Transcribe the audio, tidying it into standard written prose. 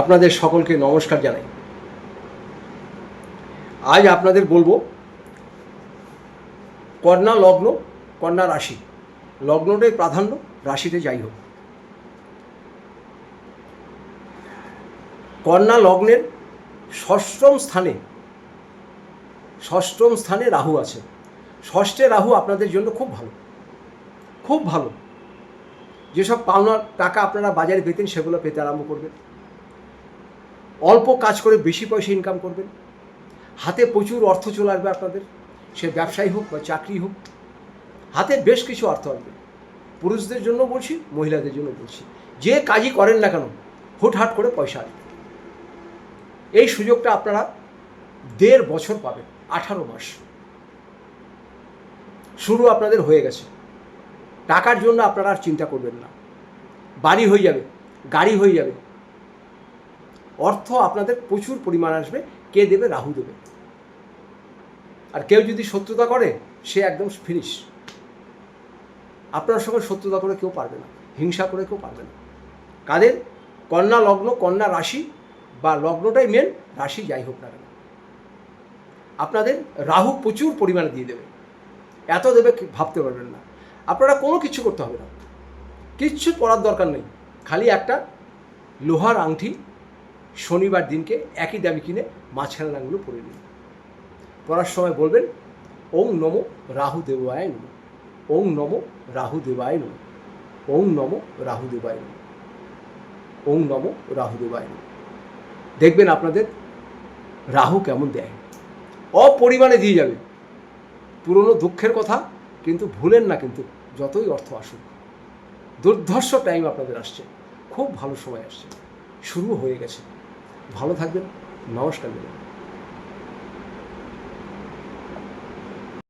আপনাদের সকলকে নমস্কার জানাই। আজ আপনাদের বলবো কন্যা লগ্ন, কন্যা রাশি, লগ্নটাই প্রাধান্য, রাশিতে যাই হোক। কন্যা লগ্নের ষষ্ঠম স্থানে রাহু আছে। ষষ্ঠে রাহু আপনাদের জন্য খুব ভালো, খুব ভালো। যেসব পাওনার টাকা আপনারা বাজারে পেতেন সেগুলো পেতে আরম্ভ করবেন। অল্প কাজ করে বেশি পয়সা ইনকাম করবেন। হাতে প্রচুর অর্থ চলে আসবে আপনাদের, সে ব্যবসায়ী হোক বা চাকরি হোক, হাতে বেশ কিছু অর্থ আসবে। পুরুষদের জন্য বলছি, মহিলাদের জন্য বলছি, যে কাজই করেন না কেন হুটহাট করে পয়সা আসবে। এই সুযোগটা আপনারা 1.5 বছর পাবেন, 18 মাস শুরু আপনাদের হয়ে গেছে। টাকার জন্য আপনারা আর চিন্তা করবেন না। বাড়ি হয়ে যাবে, গাড়ি হয়ে যাবে, অর্থ আপনাদের প্রচুর পরিমাণ আসবে। কে দেবে? রাহু দেবে। আর কেউ যদি শত্রুতা করে সে একদম ফিনিশ। আপনার সঙ্গে শত্রুতা করে কেউ পারবে না, হিংসা করে কেউ পারবে না। কাদের? কন্যা লগ্ন, কন্যা রাশি, বা লগ্নটাই মেন, রাশি যাই হোক না কেন, আপনাদের রাহু প্রচুর পরিমাণে দিয়ে দেবে। এত দেবে ভাবতে পারবেন না। আপনারা কোনো কিছু করতে হবে না, কিচ্ছু পড়ার দরকার নেই। খালি একটা লোহার আংটি শনিবার দিনকে একই দামি কিনে মাঝখানে আঙুলে পরে নিন। পড়ার সময় বলবেন ওং নমো রাহু দেবায় নমঃ, ওং নমো রাহু দেবায় নমঃ, ওং নমো রাহু দেবায় নমঃ, ওং নমো রাহু দেবায় নমঃ। দেখবেন আপনাদের রাহু কেমন দেয়, অপরিমাণে দিয়ে যাবে। পুরনো দুঃখের কথা কিন্তু ভুলেন না, কিন্তু যতই অর্থ আসুক। দুর্ধর্ষ টাইম আপনাদের আসছে, খুব ভালো সময় আসছে, শুরু হয়ে গেছে। ভালো থাকবেন, নমস্কার।